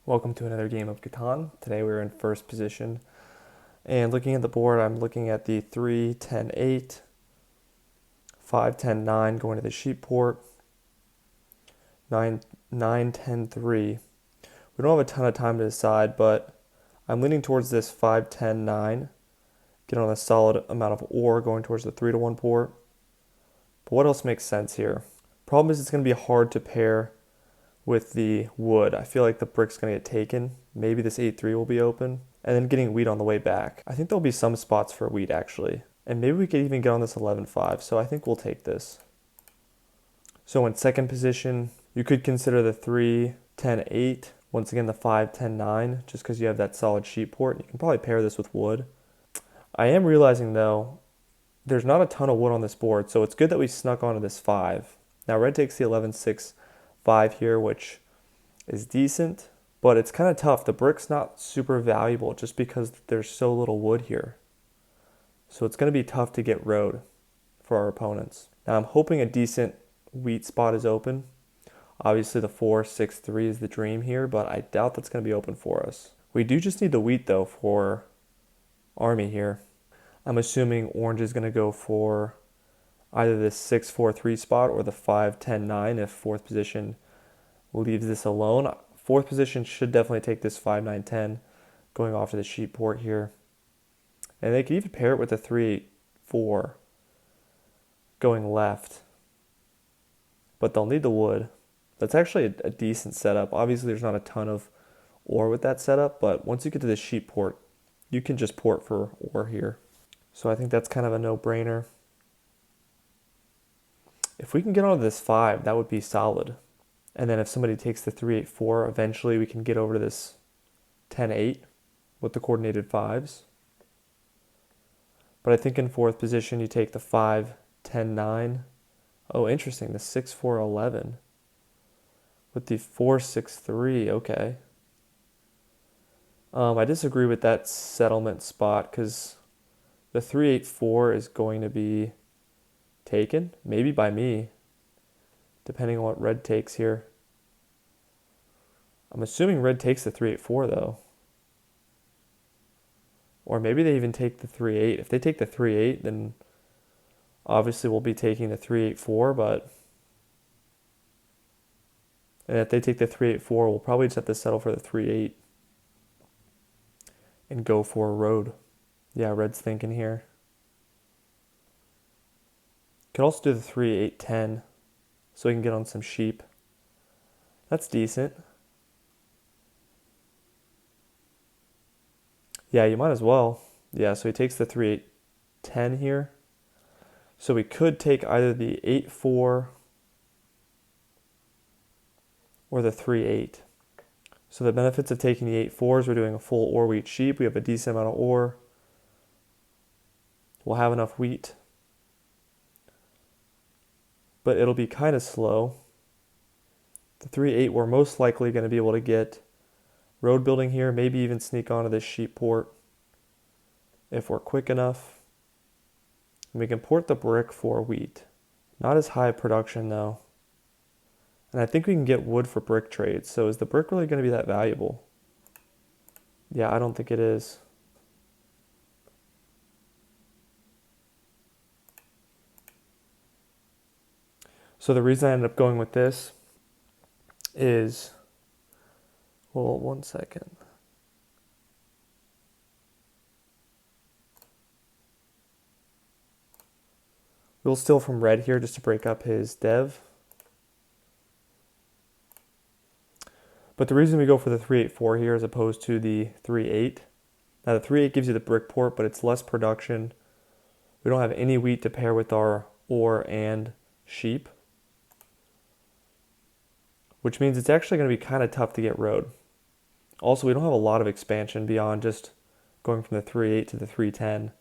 Welcome to another game of Catan. Today we're in first position. And looking at the board, I'm looking at the 3, 10, 8, 5, 10, 9 going to the sheep port, 9, 9, 10, 3. We don't have a ton of time to decide, but I'm leaning towards this 5, 10, 9. Get on a solid amount of ore going towards the 3 to 1 port. But what else makes sense here? Problem is it's going to be hard to pair with the wood. I feel like the brick's going to get taken. Maybe this 8-3 will be open. And then getting wheat on the way back. I think there'll be some spots for wheat actually. And maybe we could even get on this 11-5. So I think we'll take this. So in second position, you could consider the 3, 10, 8. Once again, the 5, 10, 9. Just because you have that solid sheep port. You can probably pair this with wood. I am realizing though, there's not a ton of wood on this board. So it's good that we snuck onto this 5. Now red takes the 11-6. 5 here, which is decent, but it's kind of tough. The brick's not super valuable just because there's so little wood here. So it's going to be tough to get road for our opponents. Now I'm hoping a decent wheat spot is open. Obviously the 4, 6, 3 is the dream here, but I doubt that's going to be open for us. We do just need the wheat though for army here. I'm assuming orange is going to go for either this 6, 4, 3 spot or the 5, 10, 9 if fourth position leaves this alone. Fourth position should definitely take this 5, 9, 10 going off to the sheep port here. And they could even pair it with the 3, 8, 4 going left. But they'll need the wood. That's actually a decent setup. Obviously there's not a ton of ore with that setup, but once you get to the sheep port, you can just port for ore here. So I think that's kind of a no-brainer. If we can get onto this 5, that would be solid. And then if somebody takes the 3, 8, 4, eventually we can get over to this 10, 8 with the coordinated 5s. But I think in fourth position you take the 5, 10, 9. Oh, interesting, the 6, 4, 11. With the 4, 6, 3, okay. I disagree with that settlement spot because the 3, 8, 4 is going to be taken, maybe by me, depending on what red takes here. I'm assuming red takes the 3, 8, 4 though. Or maybe they even take the 3, 8. If they take the 3, 8, then obviously we'll be taking the 3, 8, 4, but and if they take the 3, 8, 4, we'll probably just have to settle for the 3, 8 and go for a road. Yeah, red's thinking here. Could also do the 3, 8, 10 so we can get on some sheep. That's decent. Yeah, you might as well. Yeah, so he takes the 3, 8, 10 here. So we could take either the 8, 4 or the 3, 8. So the benefits of taking the 8, 4 is we're doing a full ore wheat sheep. We have a decent amount of ore. We'll have enough wheat. But it'll be kind of slow. The 3, 8, we're most likely going to be able to get road building here, maybe even sneak onto this sheep port if we're quick enough. And we can port the brick for wheat. Not as high production though. And I think we can get wood for brick trades. So is the brick really going to be that valuable? Yeah, I don't think it is. So the reason I ended up going with this is, well, one second. We'll steal from red here just to break up his dev. But the reason we go for the 3, 8, 4 here as opposed to the 3, 8. Now the 3, 8 gives you the brick port, but it's less production. We don't have any wheat to pair with our ore and sheep, which means it's actually going to be kind of tough to get road. Also, we don't have a lot of expansion beyond just going from the 3, 8 to the 3, 10.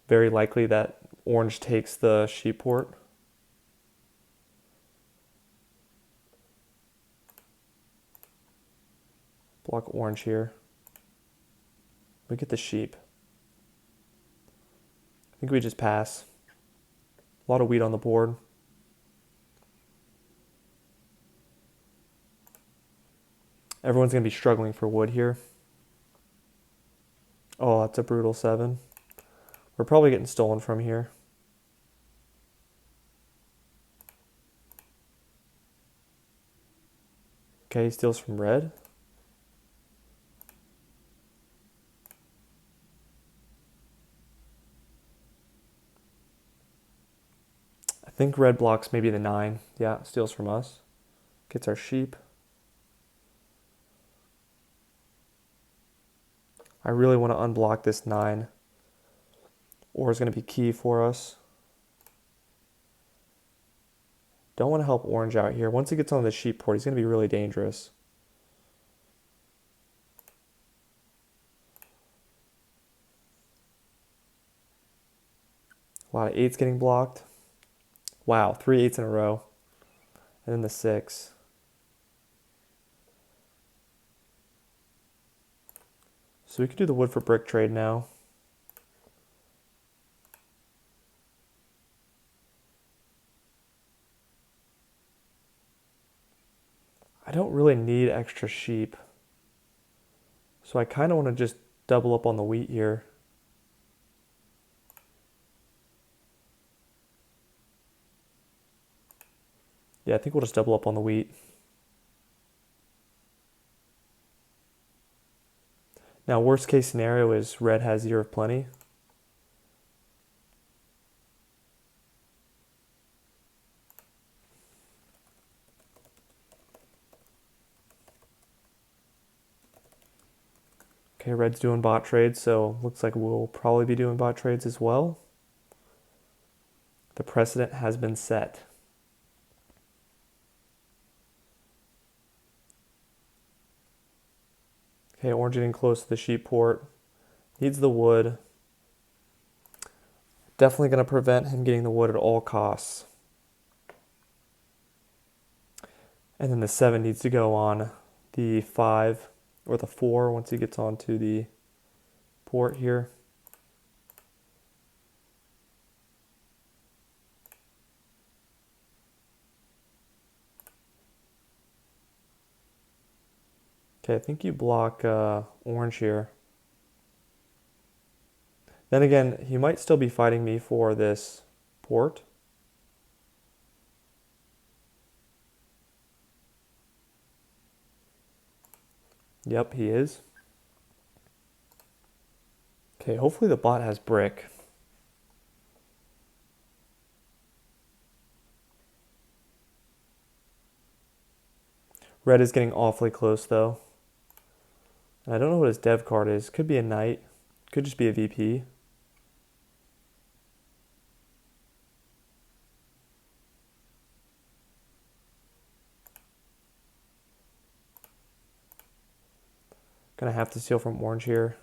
Very likely that orange takes the sheep port. Block orange here. We get the sheep. I think we just pass. A lot of wheat on the board. Everyone's going to be struggling for wood here. Oh, that's a brutal 7. We're probably getting stolen from here. Okay, he steals from red. I think red blocks maybe the 9. Yeah, steals from us. Gets our sheep. I really want to unblock this 9. Ore is going to be key for us. Don't want to help orange out here. Once he gets on the sheep port, he's going to be really dangerous. A lot of 8s getting blocked. Wow, 3 8s in a row. And then the 6. So we could do the wood for brick trade now. I don't really need extra sheep. So I kind of want to just double up on the wheat here. Yeah, I think we'll just double up on the wheat. Now, worst case scenario is red has Year of Plenty. Okay, red's doing bot trades, so looks like we'll probably be doing bot trades as well. The precedent has been set. Okay, orange getting close to the sheep port. Needs the wood. Definitely going to prevent him getting the wood at all costs. And then the 7 needs to go on the 5 or the 4 once he gets onto the port here. Okay, I think you block orange here. Then again, he might still be fighting me for this port. Yep, he is. Okay, hopefully the bot has brick. Red is getting awfully close though. And I don't know what his dev card is. Could be a knight. Could just be a VP. Gonna have to steal from orange here.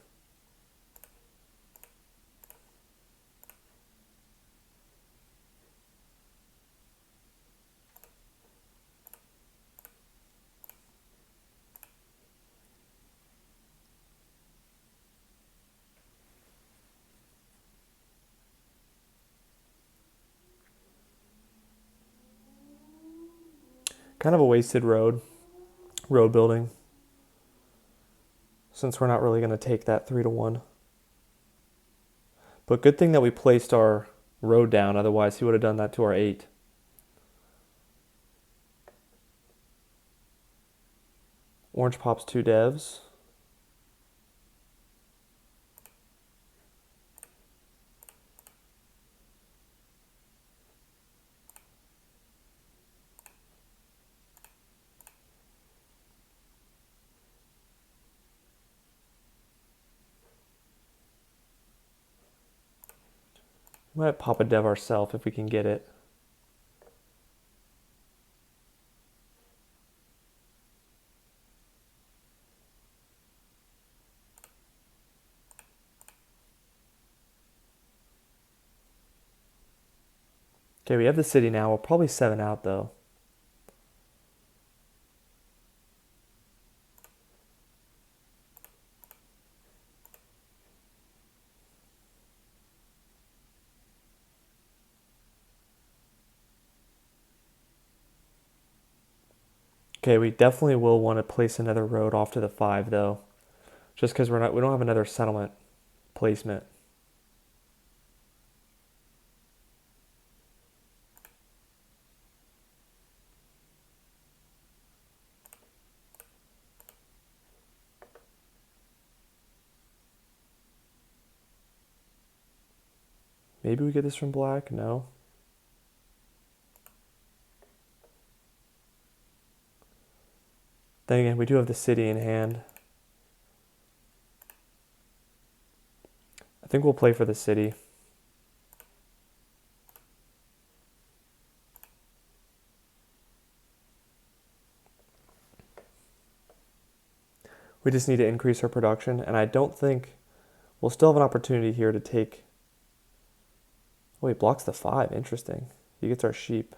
Kind of a wasted road building, since we're not really going to take that 3-1. But good thing that we placed our road down, otherwise he would have done that to our 8. Orange pops 2 devs. We might pop a dev ourselves if we can get it. Okay, we have the city now. We'll probably 7 out though. Okay, Okay, we definitely will want to place another road off to the 5 though, just because we don't have another settlement placement. Maybe we get this from black? No. Then again, we do have the city in hand. I think we'll play for the city. We just need to increase our production, and I don't think we'll still have an opportunity here to take. Oh, he blocks the 5. Interesting. He gets our sheep.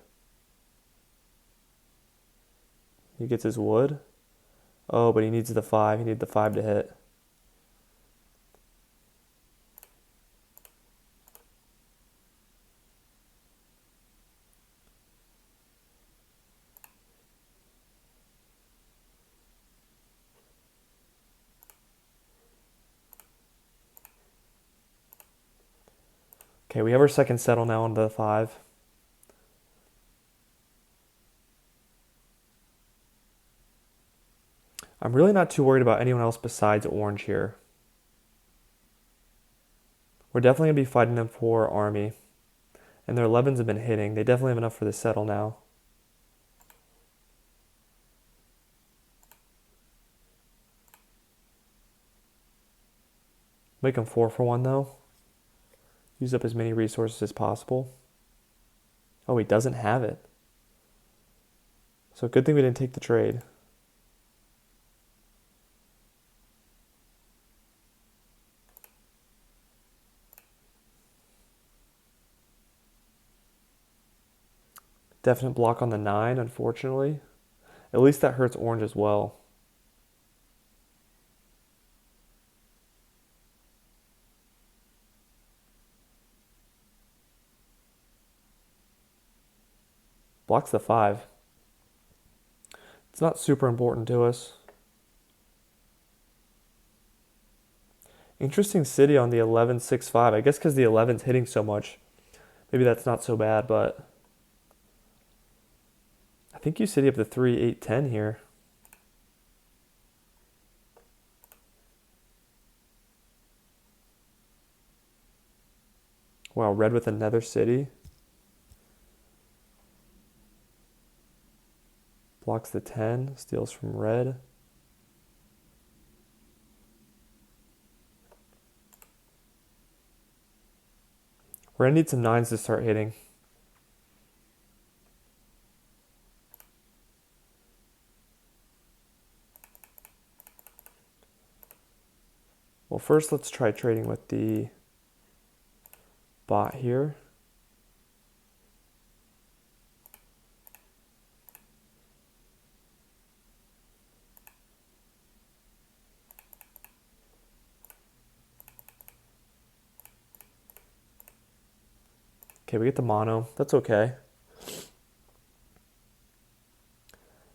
He gets his wood. Oh, but he needs the 5. He needs the 5 to hit. Okay, we have our second settle now on the 5. I'm really not too worried about anyone else besides orange here. We're definitely going to be fighting them for army. And their 11s have been hitting. They definitely have enough for the settle now. Make them 4 for 1 though. Use up as many resources as possible. Oh, he doesn't have it. So good thing we didn't take the trade. Definite block on the 9, unfortunately. At least that hurts orange as well. Blocks the 5. It's not super important to us. Interesting city on the 11-6-5. I guess because the 11's hitting so much. Maybe that's not so bad, but I think you city up the 3-8-10 here. Wow, red with another city. Blocks the 10, steals from red. We're going to need some 9s to start hitting. Well, first let's try trading with the bot here. Okay, we get the mono. That's okay.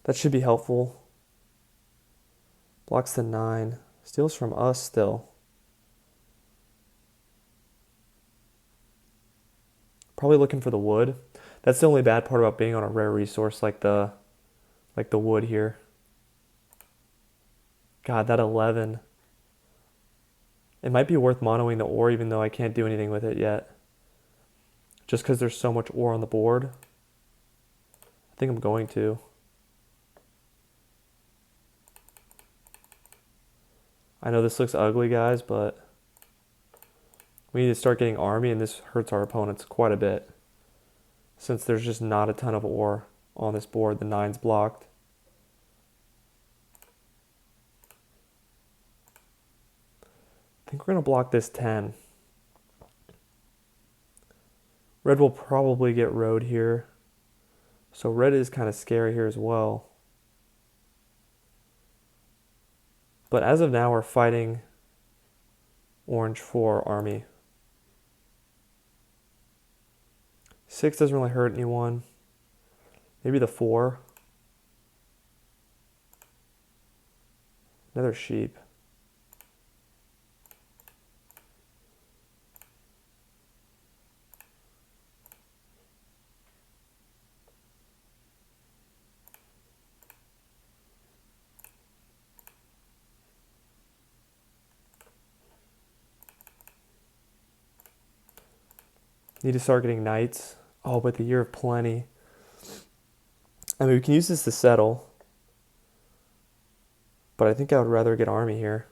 That should be helpful. Blocks the 9. Steals from us still. Probably looking for the wood. That's the only bad part about being on a rare resource like the wood here. God, that 11. It might be worth monoing the ore even though I can't do anything with it yet. Just because there's so much ore on the board. I think I'm going to. I know this looks ugly, guys, but we need to start getting army, and this hurts our opponents quite a bit. Since there's just not a ton of ore on this board, the 9's blocked. I think we're going to block this 10. Red will probably get road here. So red is kind of scary here as well. But as of now, we're fighting orange for army. 6 doesn't really hurt anyone. Maybe the 4. Another sheep. Need to start getting knights. Oh, but the year of plenty. I mean, we can use this to settle. But I think I would rather get army here.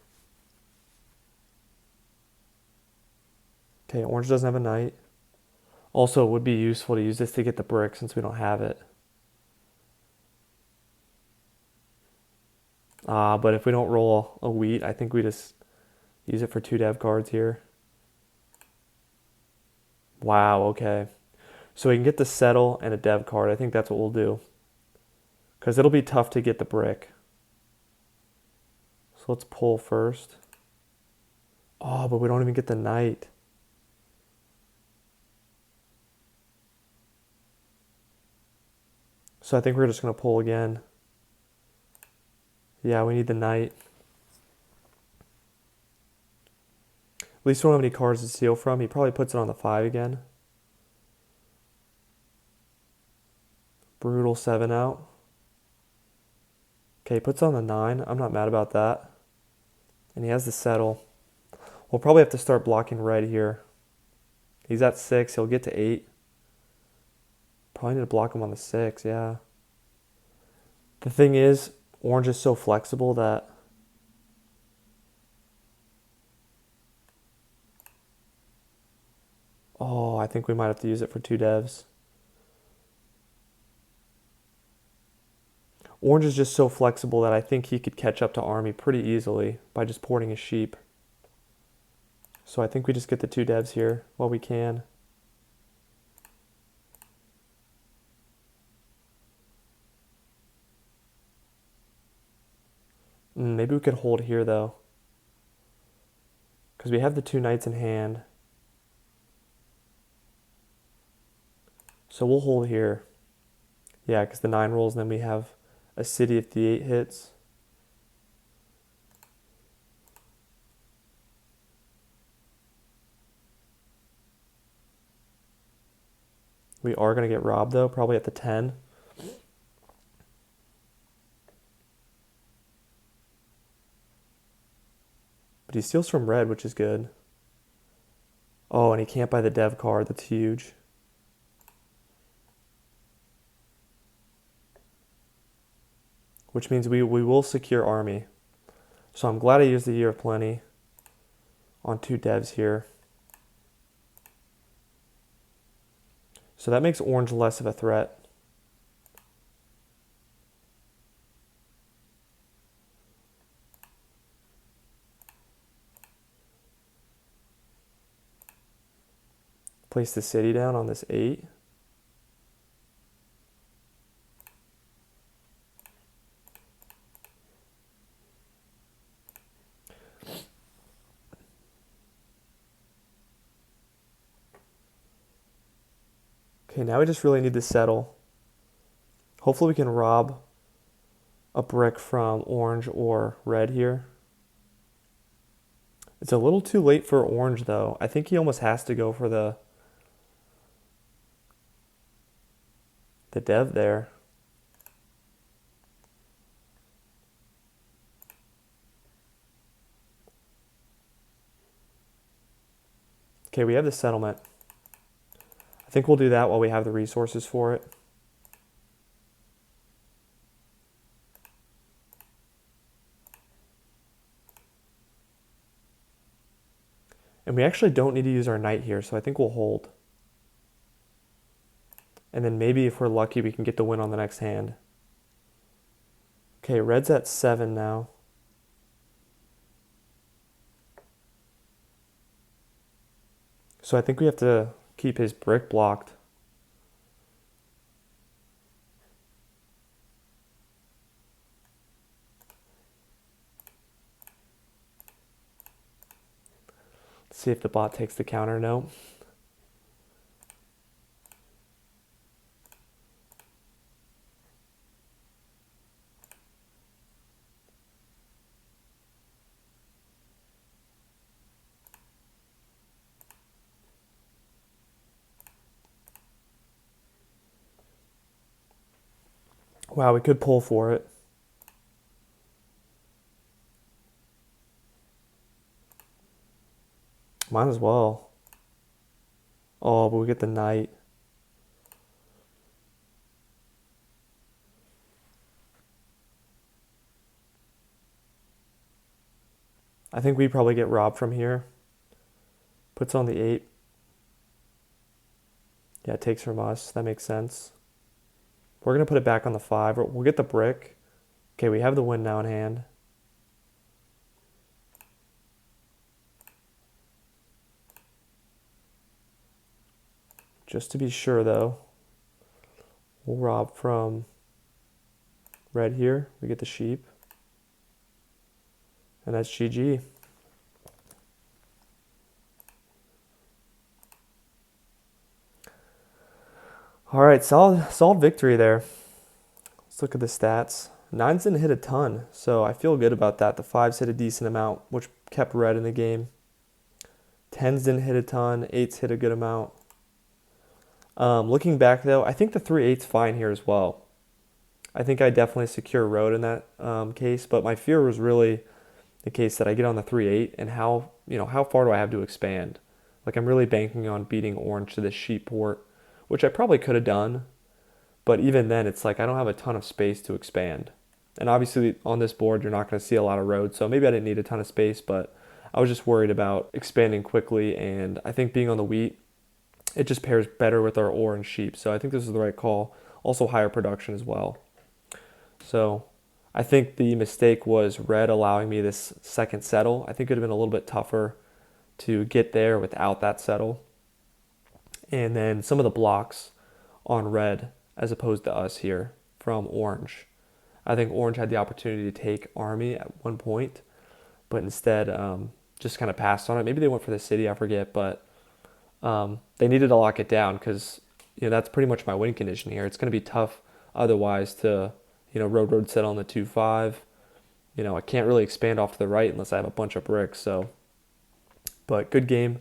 Okay, orange doesn't have a knight. Also, it would be useful to use this to get the brick since we don't have it. But if we don't roll a wheat, I think we just use it for 2 dev cards here. Wow, okay. So we can get the settle and a dev card. I think that's what we'll do. Because it'll be tough to get the brick. So let's pull first. Oh, but we don't even get the knight. So I think we're just going to pull again. Yeah, we need the knight. At least we don't have any cards to steal from. He probably puts it on the 5 again. Brutal 7 out. Okay, he puts on the 9. I'm not mad about that. And he has the settle. We'll probably have to start blocking red here. He's at 6. He'll get to 8. Probably need to block him on the 6, yeah. The thing is, orange is so flexible that... Oh, I think we might have to use it for 2 devs. Orange is just so flexible that I think he could catch up to army pretty easily by just porting his sheep. So I think we just get the 2 devs here while we can. Maybe we could hold here though. Because we have the 2 knights in hand. So we'll hold here. Yeah, because the 9 rolls and then we have a city if the 8 hits. We are going to get robbed though, probably at the 10. But he steals from red, which is good. Oh, and he can't buy the dev card. That's huge. Which means we will secure army. So I'm glad I used the year of plenty on 2 devs here. So that makes orange less of a threat. Place the city down on this 8. Okay, now we just really need to settle. Hopefully we can rob a brick from orange or red here. It's a little too late for orange though. I think he almost has to go for the dev there. Okay, we have the settlement. I think we'll do that while we have the resources for it. And we actually don't need to use our knight here, so I think we'll hold. And then maybe if we're lucky, we can get the win on the next hand. Okay, red's at 7 now. So I think we have to keep his brick blocked. Let's see if the bot takes the counter. No. Wow, we could pull for it. Might as well. Oh, but we get the knight. I think we probably get robbed from here. Puts on the 8. Yeah, it takes from us. That makes sense. We're going to put it back on the 5. We'll get the brick. Okay, we have the win now in hand. Just to be sure, though, we'll rob from red here. We get the sheep. And that's GG. All right, solid victory there. Let's look at the stats. 9s didn't hit a ton, so I feel good about that. The 5s hit a decent amount, which kept red in the game. 10s didn't hit a ton. 8s hit a good amount. Looking back, though, I think the 3/8's fine here as well. I think I definitely secure road in that case, but my fear was really the case that I get on the 3/8 and how far do I have to expand? Like I'm really banking on beating orange to this sheep port, which I probably could have done, but even then it's like I don't have a ton of space to expand. And obviously on this board you're not going to see a lot of road, so maybe I didn't need a ton of space, but I was just worried about expanding quickly, and I think being on the wheat, it just pairs better with our orange sheep. So I think this is the right call. Also higher production as well. So I think the mistake was red allowing me this second settle. I think it would have been a little bit tougher to get there without that settle. And then some of the blocks on red as opposed to us here from orange. I think orange had the opportunity to take army at one point, but instead just kind of passed on it. Maybe they went for the city, I forget, but they needed to lock it down because that's pretty much my win condition here. It's going to be tough otherwise to road settle on the 2-5. I can't really expand off to the right unless I have a bunch of bricks. So, but good game.